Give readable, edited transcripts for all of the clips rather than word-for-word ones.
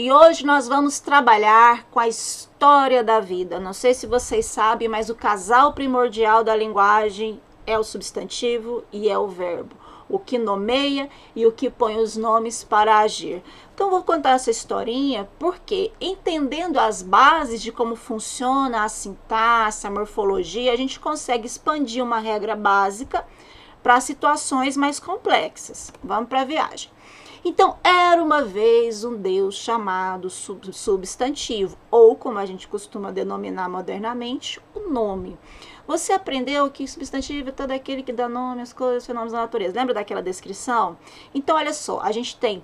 E hoje nós vamos trabalhar com a história da vida. Não sei se vocês sabem, mas o casal primordial da linguagem é o substantivo e é o verbo. O que nomeia e o que põe os nomes para agir. Então, vou contar essa historinha porque, entendendo as bases de como funciona a sintaxe, a morfologia, a gente consegue expandir uma regra básica para situações mais complexas. Vamos para a viagem. Então, era uma vez um Deus chamado substantivo, ou como a gente costuma denominar modernamente, o nome. Você aprendeu que substantivo é todo aquele que dá nome às coisas, fenômenos da natureza. Lembra daquela descrição? Então, olha só, a gente tem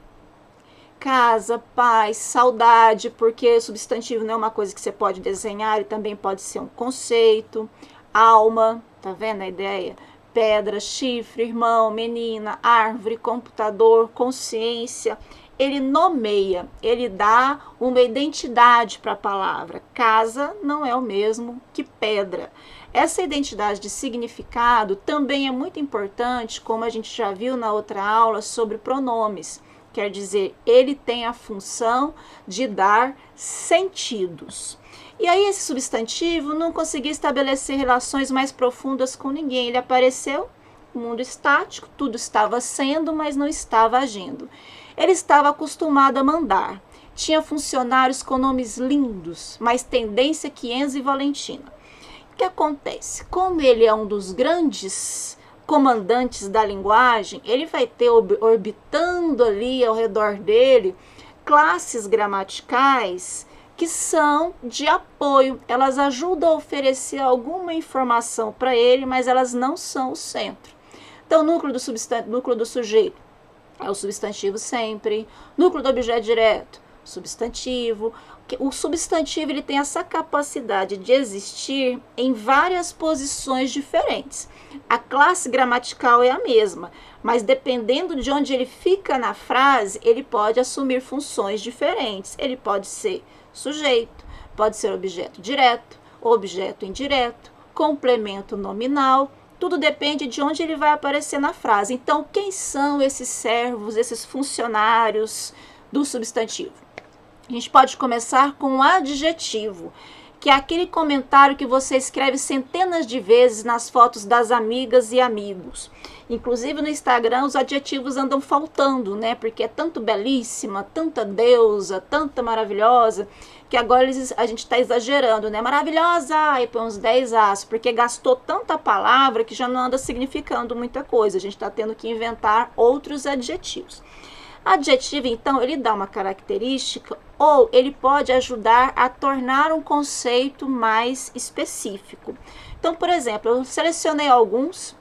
casa, paz, saudade, porque substantivo não é uma coisa que você pode desenhar, ele também pode ser um conceito. Alma, tá vendo a ideia? Pedra, chifre, irmão, menina, árvore, computador, consciência. Ele nomeia, ele dá uma identidade para a palavra. Casa não é o mesmo que pedra. Essa identidade de significado também é muito importante, como a gente já viu na outra aula sobre pronomes. Quer dizer, ele tem a função de dar sentidos. E aí esse substantivo não conseguia estabelecer relações mais profundas com ninguém. Ele apareceu, mundo estático, tudo estava sendo, mas não estava agindo. Ele estava acostumado a mandar. Tinha funcionários com nomes lindos, mas tendência que Enzo e Valentina. O que acontece? Como ele é um dos grandes comandantes da linguagem, ele vai ter orbitando ali ao redor dele classes gramaticais que são de apoio. Elas ajudam a oferecer alguma informação para ele, mas elas não são o centro. Então, o núcleo do sujeito é o substantivo sempre, núcleo do objeto direto, substantivo. O substantivo ele tem essa capacidade de existir em várias posições diferentes. A classe gramatical é a mesma, mas dependendo de onde ele fica na frase, ele pode assumir funções diferentes. Ele pode ser sujeito, pode ser objeto direto, objeto indireto, complemento nominal. Tudo depende de onde ele vai aparecer na frase. Então, quem são esses servos, esses funcionários do substantivo? A gente pode começar com um adjetivo, que é aquele comentário que você escreve centenas de vezes nas fotos das amigas e amigos. Inclusive no Instagram os adjetivos andam faltando, né? Porque é tanto belíssima, tanta deusa, tanta maravilhosa, que agora a gente está exagerando, né? Maravilhosa! Aí põe uns 10 as, porque gastou tanta palavra que já não anda significando muita coisa. A gente está tendo que inventar outros adjetivos. Adjetivo, então, ele dá uma característica ou ele pode ajudar a tornar um conceito mais específico. Então, por exemplo, eu selecionei alguns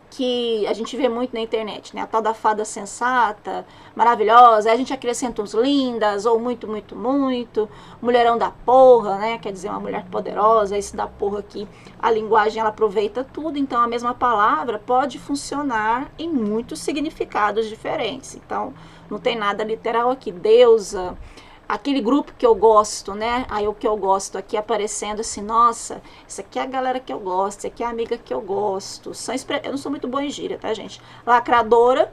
que a gente vê muito na internet, né? A tal da fada sensata, maravilhosa, aí a gente acrescenta uns lindas, ou muito, muito, muito, mulherão da porra, né? Quer dizer, uma mulher poderosa, esse da porra aqui, a linguagem ela aproveita tudo, então a mesma palavra pode funcionar em muitos significados diferentes. Então, não tem nada literal aqui, deusa, aquele grupo que eu gosto, né? Aí o que eu gosto aqui aparecendo assim, nossa, essa aqui é a galera que eu gosto, essa aqui é a amiga que eu gosto. Eu não sou muito boa em gíria, tá, gente? Lacradora,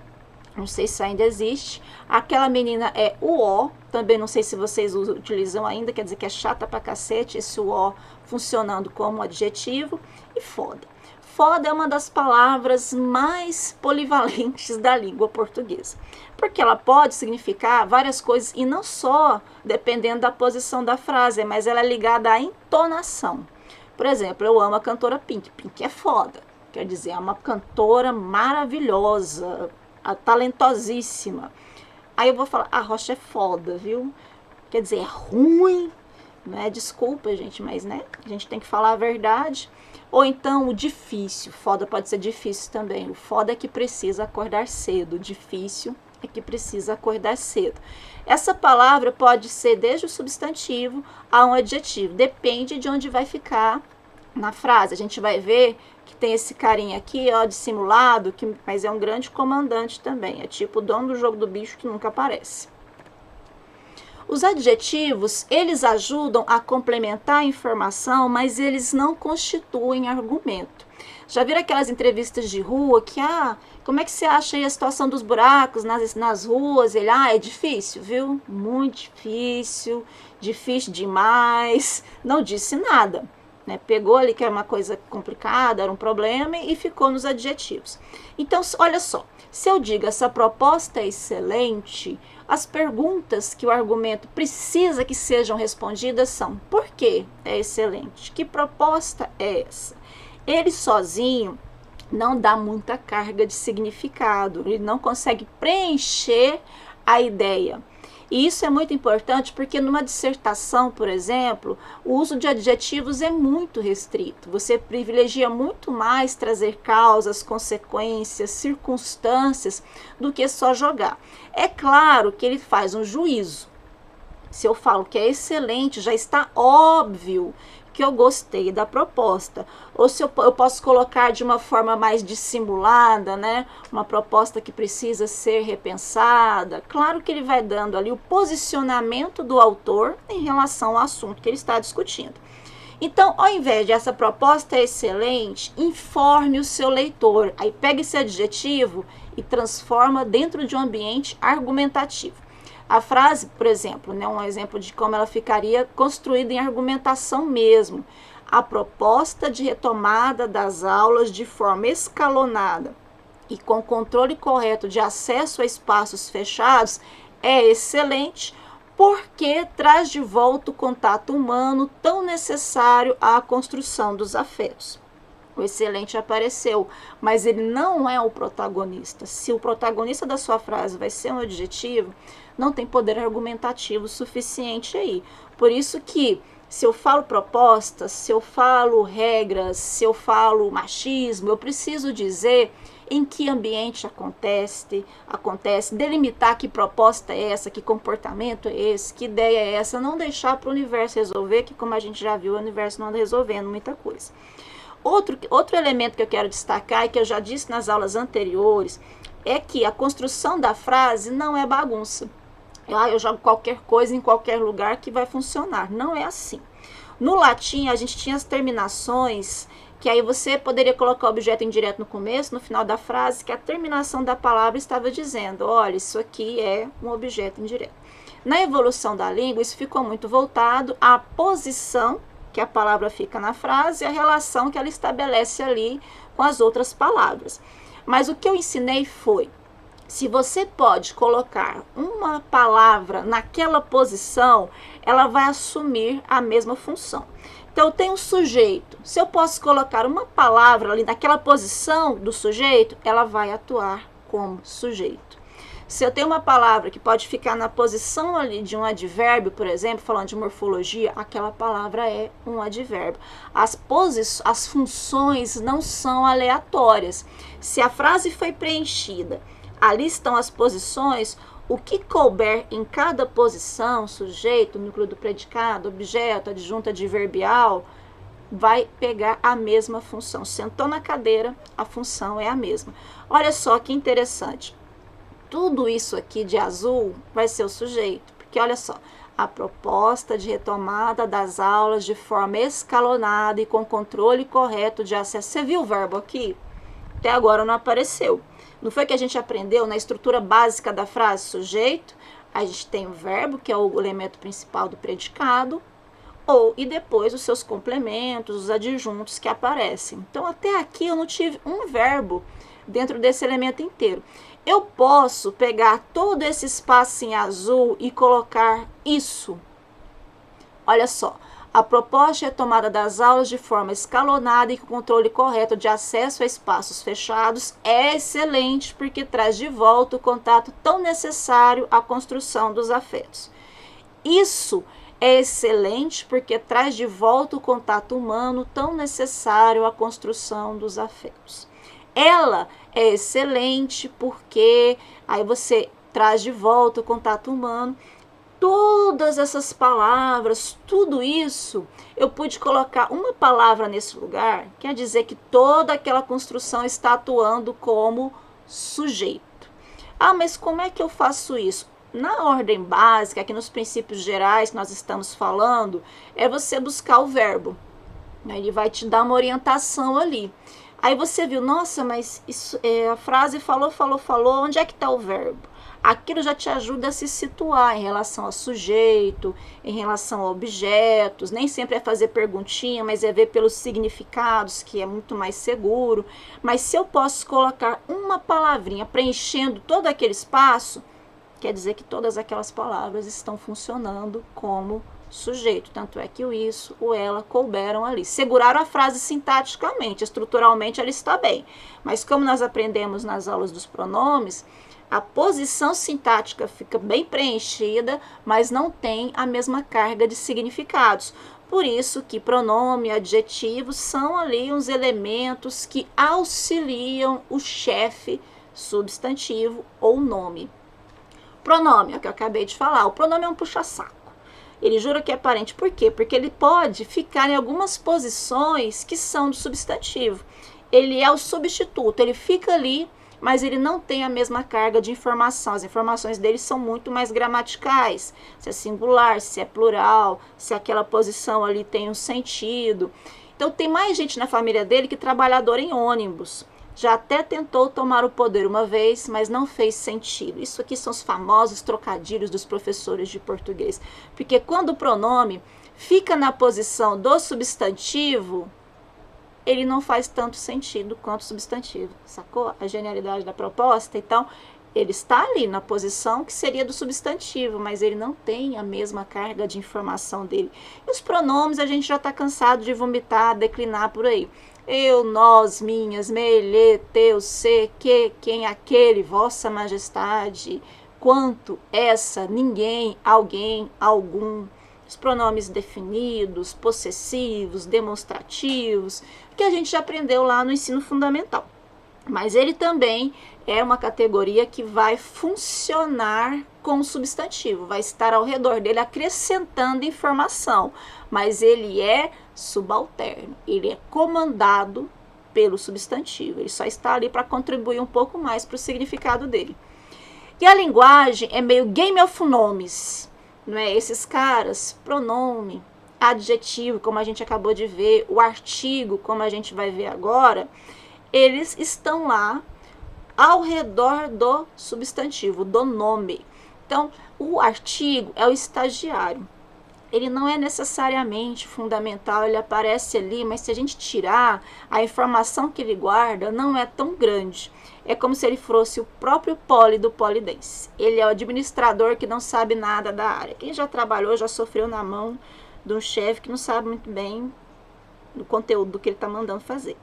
não sei se ainda existe. Aquela menina é o ó, também não sei se vocês utilizam ainda, quer dizer que é chata pra cacete, esse ó funcionando como adjetivo. E foda. Foda é uma das palavras mais polivalentes da língua portuguesa, porque ela pode significar várias coisas e não só dependendo da posição da frase, mas ela é ligada à entonação. Por exemplo, eu amo a cantora Pink. Pink é foda, quer dizer, é uma cantora maravilhosa, talentosíssima. Aí eu vou falar, a Rocha é foda, viu? Quer dizer, é ruim, né? Desculpa, gente, mas né, a gente tem que falar a verdade. Ou então o difícil, foda pode ser difícil também. O foda é que precisa acordar cedo, o difícil é que precisa acordar cedo. Essa palavra pode ser desde o substantivo a um adjetivo, depende de onde vai ficar na frase. A gente vai ver que tem esse carinha aqui, ó, dissimulado, mas é um grande comandante também, é tipo o dono do jogo do bicho que nunca aparece. Os adjetivos, eles ajudam a complementar a informação, mas eles não constituem argumento. Já viram aquelas entrevistas de rua que, como é que você acha aí a situação dos buracos nas ruas? Ele, é difícil, viu? Muito difícil, difícil demais. Não disse nada, né? Pegou ali que era uma coisa complicada, era um problema e ficou nos adjetivos. Então, olha só, se eu digo essa proposta é excelente, as perguntas que o argumento precisa que sejam respondidas são: por que é excelente? Que proposta é essa? Ele sozinho não dá muita carga de significado, ele não consegue preencher a ideia. E isso é muito importante porque numa dissertação, por exemplo, o uso de adjetivos é muito restrito. Você privilegia muito mais trazer causas, consequências, circunstâncias do que só jogar. É claro que ele faz um juízo. Se eu falo que é excelente, já está óbvio que eu gostei da proposta. Ou se eu posso colocar de uma forma mais dissimulada, né? Uma proposta que precisa ser repensada. Claro que ele vai dando ali o posicionamento do autor em relação ao assunto que ele está discutindo. Então, ao invés de essa proposta é excelente, informe o seu leitor. Aí pega esse adjetivo e transforma dentro de um ambiente argumentativo. A frase, por exemplo, né, um exemplo de como ela ficaria construída em argumentação mesmo. A proposta de retomada das aulas de forma escalonada e com controle correto de acesso a espaços fechados é excelente porque traz de volta o contato humano tão necessário à construção dos afetos. O excelente apareceu, mas ele não é o protagonista. Se o protagonista da sua frase vai ser um adjetivo, não tem poder argumentativo suficiente aí. Por isso que, se eu falo propostas, se eu falo regras, se eu falo machismo, eu preciso dizer em que ambiente acontece, delimitar que proposta é essa, que comportamento é esse, que ideia é essa, não deixar para o universo resolver, que como a gente já viu, o universo não anda resolvendo muita coisa. Outro elemento que eu quero destacar e que eu já disse nas aulas anteriores é que a construção da frase não é bagunça. Eu jogo qualquer coisa em qualquer lugar que vai funcionar. Não é assim. No latim, a gente tinha as terminações, que aí você poderia colocar o objeto indireto no começo, no final da frase, que a terminação da palavra estava dizendo, olha, isso aqui é um objeto indireto. Na evolução da língua, isso ficou muito voltado à posição que a palavra fica na frase e a relação que ela estabelece ali com as outras palavras. Mas o que eu ensinei foi, se você pode colocar uma palavra naquela posição, ela vai assumir a mesma função. Então, eu tenho um sujeito. Se eu posso colocar uma palavra ali naquela posição do sujeito, ela vai atuar como sujeito. Se eu tenho uma palavra que pode ficar na posição ali de um advérbio, por exemplo, falando de morfologia, aquela palavra é um advérbio. As funções não são aleatórias. Se a frase foi preenchida, ali estão as posições, o que couber em cada posição, sujeito, núcleo do predicado, objeto, adjunto adverbial, vai pegar a mesma função. Sentou na cadeira, a função é a mesma. Olha só que interessante. Tudo isso aqui de azul vai ser o sujeito, porque olha só, a proposta de retomada das aulas de forma escalonada e com controle correto de acesso. Você viu o verbo aqui? Até agora não apareceu. Não foi que a gente aprendeu na estrutura básica da frase sujeito? A gente tem o verbo, que é o elemento principal do predicado, e depois os seus complementos, os adjuntos que aparecem. Então, até aqui eu não tive um verbo dentro desse elemento inteiro. Eu posso pegar todo esse espaço em azul e colocar isso. Olha só, a proposta de retomada das aulas de forma escalonada e com controle correto de acesso a espaços fechados é excelente porque traz de volta o contato tão necessário à construção dos afetos. Isso é excelente porque traz de volta o contato humano tão necessário à construção dos afetos. Ela é excelente porque aí você traz de volta o contato humano. Todas essas palavras, tudo isso, eu pude colocar uma palavra nesse lugar, quer dizer que toda aquela construção está atuando como sujeito. Mas como é que eu faço isso? Na ordem básica, aqui nos princípios gerais que nós estamos falando, é você buscar o verbo. Ele vai te dar uma orientação ali. Aí você viu, nossa, mas isso, a frase falou, onde é que está o verbo? Aquilo já te ajuda a se situar em relação a sujeito, em relação a objetos. Nem sempre é fazer perguntinha, mas é ver pelos significados, que é muito mais seguro. Mas se eu posso colocar uma palavrinha preenchendo todo aquele espaço, quer dizer que todas aquelas palavras estão funcionando como sujeito. Tanto é que o isso, o ela couberam ali. Seguraram a frase sintaticamente, estruturalmente ela está bem. Mas como nós aprendemos nas aulas dos pronomes, a posição sintática fica bem preenchida, mas não tem a mesma carga de significados. Por isso que pronome e adjetivo são ali uns elementos que auxiliam o chefe substantivo ou nome. Pronome, é o que eu acabei de falar. O pronome é um puxa-saco. Ele jura que é parente. Por quê? Porque ele pode ficar em algumas posições que são do substantivo. Ele é o substituto, ele fica ali, mas ele não tem a mesma carga de informação. As informações dele são muito mais gramaticais. Se é singular, se é plural, se aquela posição ali tem um sentido. Então tem mais gente na família dele que trabalhador em ônibus. Já até tentou tomar o poder uma vez, mas não fez sentido. Isso aqui são os famosos trocadilhos dos professores de português. Porque quando o pronome fica na posição do substantivo, ele não faz tanto sentido quanto o substantivo. Sacou a genialidade da proposta? Então, ele está ali na posição que seria do substantivo, mas ele não tem a mesma carga de informação dele. E os pronomes a gente já está cansado de vomitar, declinar por aí. Eu, nós, minhas, me, ele, teu, se, que, quem, aquele, vossa majestade, quanto, essa, ninguém, alguém, algum. Os pronomes definidos, possessivos, demonstrativos, que a gente já aprendeu lá no ensino fundamental. Mas ele também é uma categoria que vai funcionar com o substantivo, vai estar ao redor dele acrescentando informação, mas ele é subalterno, ele é comandado pelo substantivo, ele só está ali para contribuir um pouco mais para o significado dele. E a linguagem é meio game of nomes, não é? Esses caras, pronome, adjetivo, como a gente acabou de ver, o artigo, como a gente vai ver agora, eles estão lá ao redor do substantivo, do nome. Então, o artigo é o estagiário. Ele não é necessariamente fundamental, ele aparece ali, mas se a gente tirar, a informação que ele guarda não é tão grande. É como se ele fosse o próprio poli do polidense. Ele é o administrador que não sabe nada da área. Quem já trabalhou, já sofreu na mão de um chefe que não sabe muito bem do conteúdo do que ele está mandando fazer.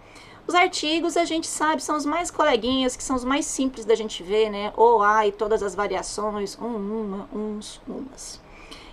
Os artigos, a gente sabe, são os mais coleguinhas, que são os mais simples da gente ver, né? O, a e todas as variações, uma, uns, umas.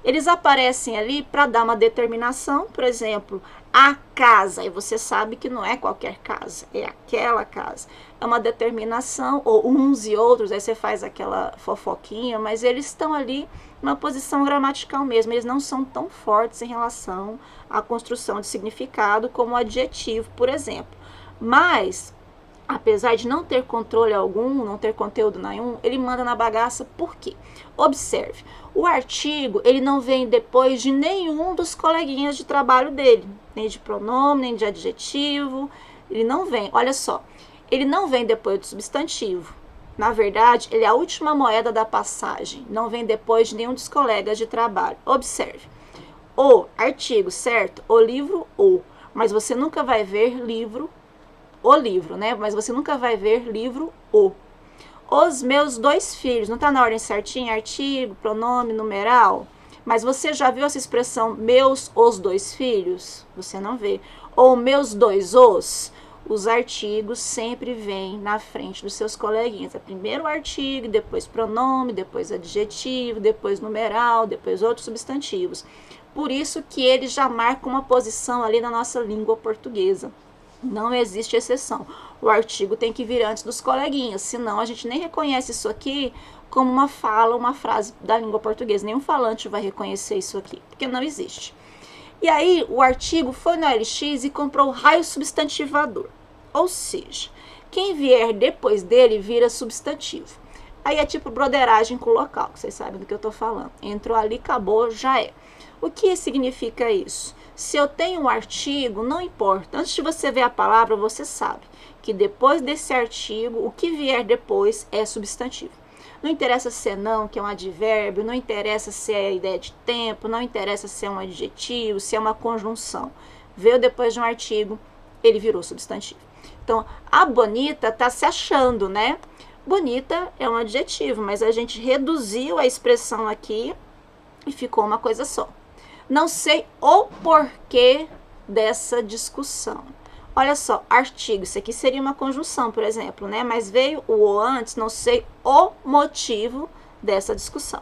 Eles aparecem ali para dar uma determinação, por exemplo, a casa, e você sabe que não é qualquer casa, é aquela casa. É uma determinação, ou uns e outros, aí você faz aquela fofoquinha, mas eles estão ali numa posição gramatical mesmo, eles não são tão fortes em relação à construção de significado como o adjetivo, por exemplo. Mas, apesar de não ter controle algum, não ter conteúdo nenhum, ele manda na bagaça. Por quê? Observe, o artigo, ele não vem depois de nenhum dos coleguinhas de trabalho dele, nem de pronome, nem de adjetivo, ele não vem, olha só, ele não vem depois do substantivo. Na verdade, ele é a última moeda da passagem, não vem depois de nenhum dos colegas de trabalho. Observe, o artigo, certo? O livro, o, mas você nunca vai ver livro, o livro, né? Mas você nunca vai ver livro, o. Os meus dois filhos, não está na ordem certinha? Artigo, pronome, numeral. Mas você já viu essa expressão, meus, os dois filhos? Você não vê. Ou meus dois, os artigos sempre vêm na frente dos seus coleguinhas. É primeiro o artigo, depois pronome, depois adjetivo, depois numeral, depois outros substantivos. Por isso que eles já marcam uma posição ali na nossa língua portuguesa. Não existe exceção. O artigo tem que vir antes dos coleguinhas, senão a gente nem reconhece isso aqui como uma fala, uma frase da língua portuguesa. Nenhum falante vai reconhecer isso aqui, porque não existe. E aí, o artigo foi no OLX e comprou o raio substantivador. Ou seja, quem vier depois dele vira substantivo. Aí é tipo broderagem com o local, que vocês sabem do que eu tô falando. Entrou ali, acabou, já é. O que significa isso? Se eu tenho um artigo, não importa. Antes de você ver a palavra, você sabe que depois desse artigo, o que vier depois é substantivo. Não interessa se é não, que é um advérbio, não interessa se é ideia de tempo, não interessa se é um adjetivo, se é uma conjunção. Veio depois de um artigo, ele virou substantivo. Então, a bonita tá se achando, né? Bonita é um adjetivo, mas a gente reduziu a expressão aqui e ficou uma coisa só. Não sei o porquê dessa discussão. Olha só, artigo, isso aqui seria uma conjunção, por exemplo, né? Mas veio o antes, não sei o motivo dessa discussão.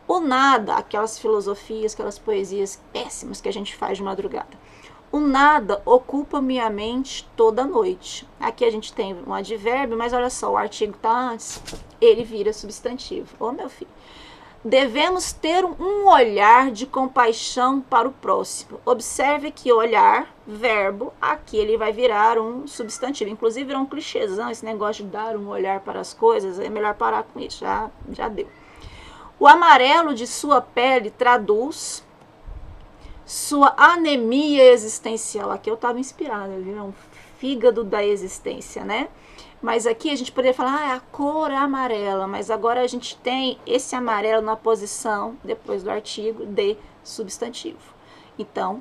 O nada, aquelas filosofias, aquelas poesias péssimas que a gente faz de madrugada. O nada ocupa minha mente toda noite. Aqui a gente tem um advérbio, mas olha só, o artigo está antes, ele vira substantivo. Ô, meu filho. Devemos ter um olhar de compaixão para o próximo. Observe que olhar, verbo, aqui ele vai virar um substantivo. Inclusive virou um clichêzão esse negócio de dar um olhar para as coisas. É melhor parar com isso, já deu. O amarelo de sua pele traduz sua anemia existencial. Aqui eu estava inspirada, viu? É um fígado da existência, né? Mas aqui a gente poderia falar, a cor amarela, mas agora a gente tem esse amarelo na posição, depois do artigo, de substantivo. Então,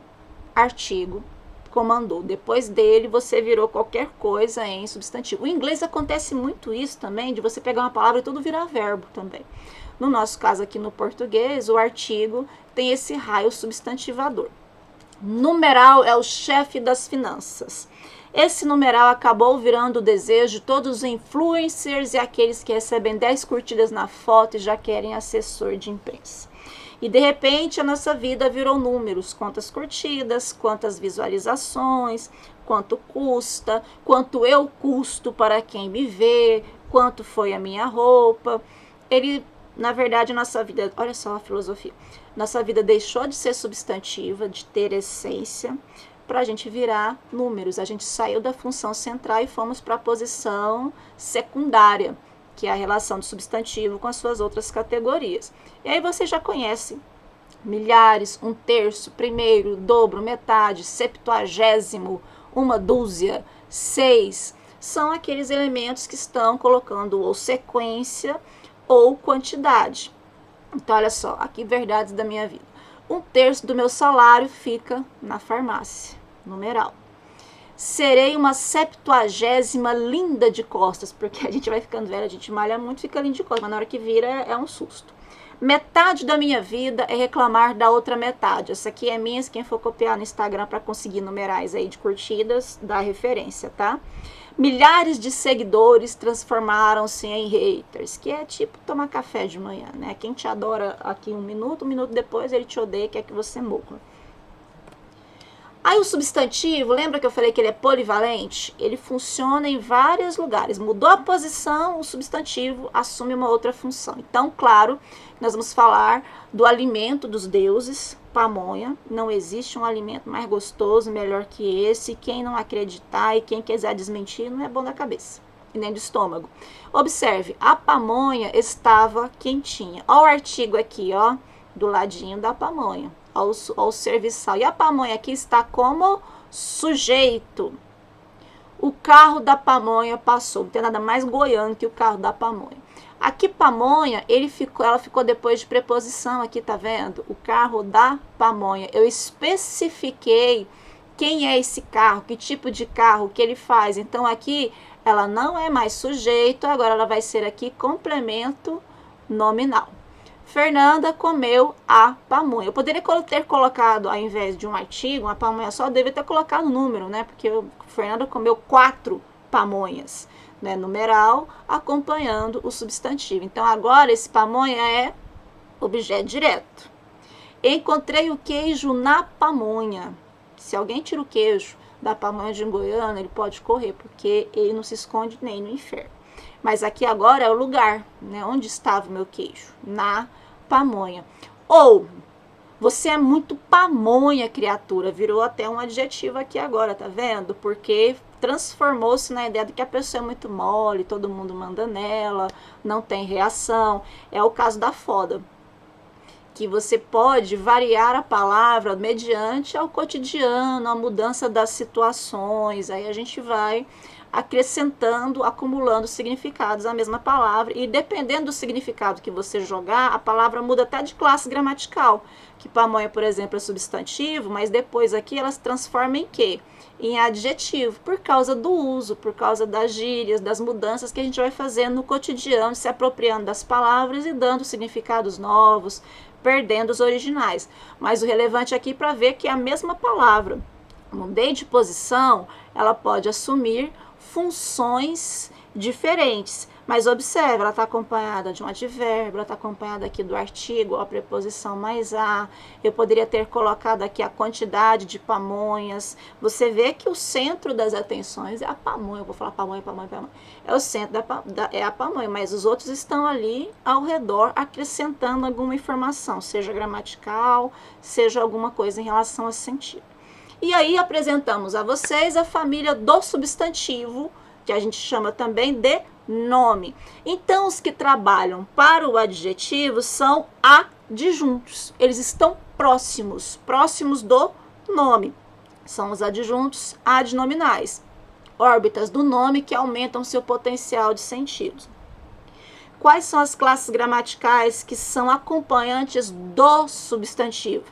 artigo, comandou. Depois dele, você virou qualquer coisa em substantivo. O inglês acontece muito isso também, de você pegar uma palavra e tudo virar verbo também. No nosso caso aqui no português, o artigo tem esse raio substantivador. Numeral é o chefe das finanças. Esse numeral acabou virando o desejo de todos os influencers e aqueles que recebem 10 curtidas na foto e já querem assessor de imprensa. E de repente a nossa vida virou números, quantas curtidas, quantas visualizações, quanto custa, quanto eu custo para quem me vê, quanto foi a minha roupa. Na verdade, a nossa vida, olha só a filosofia, nossa vida deixou de ser substantiva, de ter essência, para a gente virar números. A gente saiu da função central e fomos para a posição secundária, que é a relação do substantivo com as suas outras categorias. E aí você já conhece milhares, um terço, primeiro, dobro, metade, septuagésimo, uma dúzia, 6. São aqueles elementos que estão colocando ou sequência ou quantidade. Então, olha só, aqui verdades da minha vida. Um terço do meu salário fica na farmácia, numeral. Serei uma 70ª linda de costas, porque a gente vai ficando velha, a gente malha muito, fica linda de costas, mas na hora que vira é um susto. Metade da minha vida é reclamar da outra metade. Essa aqui é minha, se quem for copiar no Instagram para conseguir numerais aí de curtidas, dá referência, tá? Milhares de seguidores transformaram-se em haters, que é tipo tomar café de manhã, né? Quem te adora aqui um minuto depois ele te odeia, quer que você morra. Aí o substantivo, lembra que eu falei que ele é polivalente? Ele funciona em vários lugares. Mudou a posição, o substantivo assume uma outra função. Então, claro, nós vamos falar do alimento dos deuses, pamonha. Não existe um alimento mais gostoso, melhor que esse. Quem não acreditar e quem quiser desmentir não é bom da cabeça e nem do estômago. Observe, a pamonha estava quentinha. Olha o artigo aqui, ó, do ladinho da pamonha. Ao serviçal. E a pamonha aqui está como sujeito. O carro da pamonha passou. Não tem nada mais goiano que o carro da pamonha. Aqui pamonha, ela ficou depois de preposição aqui, tá vendo? O carro da pamonha. Eu especifiquei quem é esse carro, que tipo de carro que ele faz. Então aqui ela não é mais sujeito, agora ela vai ser aqui complemento nominal. Fernanda comeu a pamonha. Eu poderia ter colocado, ao invés de um artigo, uma pamonha só, eu deveria ter colocado o número, né? Porque Fernanda comeu 4 pamonhas, né? Numeral, acompanhando o substantivo. Então, agora, esse pamonha é objeto direto. Encontrei o queijo na pamonha. Se alguém tira o queijo da pamonha de Goiânia, ele pode correr, porque ele não se esconde nem no inferno. Mas aqui agora é o lugar, né? Onde estava o meu queijo? Na pamonha. Ou Você é muito pamonha, criatura. Virou até um adjetivo aqui agora, tá vendo? Porque transformou-se na ideia de que a pessoa é muito mole, todo mundo manda nela, não tem reação. É o caso da foda, que você pode variar a palavra mediante ao cotidiano, a mudança das situações. Aí a gente vai acrescentando, acumulando significados à mesma palavra, e dependendo do significado que você jogar, a palavra muda até de classe gramatical, que pamonha, por exemplo, é substantivo, mas depois aqui ela se transforma em quê? Em adjetivo, por causa do uso, por causa das gírias, das mudanças que a gente vai fazendo no cotidiano, se apropriando das palavras e dando significados novos, perdendo os originais. Mas o relevante aqui para ver que é a mesma palavra. Mudei de posição, ela pode assumir funções diferentes. Mas observe, ela está acompanhada de um advérbio, ela está acompanhada aqui do artigo, a preposição mais a. Eu poderia ter colocado aqui a quantidade de pamonhas. Você vê que o centro das atenções é a pamonha. Eu vou falar pamonha, pamonha, pamonha. É o centro é a pamonha, mas os outros estão ali ao redor acrescentando alguma informação, seja gramatical, seja alguma coisa em relação a sentido. E aí apresentamos a vocês a família do substantivo, que a gente chama também de nome. Então, os que trabalham para o adjetivo são adjuntos. Eles estão próximos do nome. São os adjuntos adnominais, órbitas do nome que aumentam seu potencial de sentidos. Quais são as classes gramaticais que são acompanhantes do substantivo?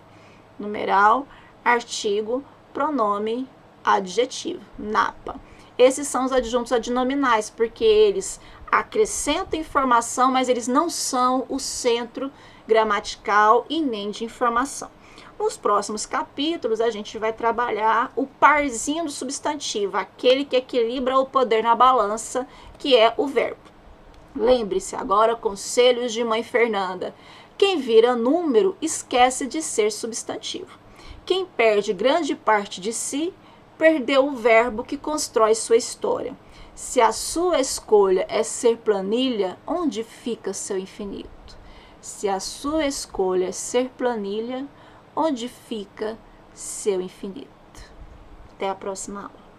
Numeral, artigo, pronome, adjetivo, NAPA. Esses são os adjuntos adnominais, porque eles acrescentam informação, mas eles não são o centro gramatical e nem de informação. Nos próximos capítulos, a gente vai trabalhar o parzinho do substantivo, aquele que equilibra o poder na balança, que é o verbo. Lembre-se agora, conselhos de mãe Fernanda. Quem vira número esquece de ser substantivo. Quem perde grande parte de si, perdeu o verbo que constrói sua história. Se a sua escolha é ser planilha, onde fica seu infinito? Se a sua escolha é ser planilha, onde fica seu infinito? Até a próxima aula.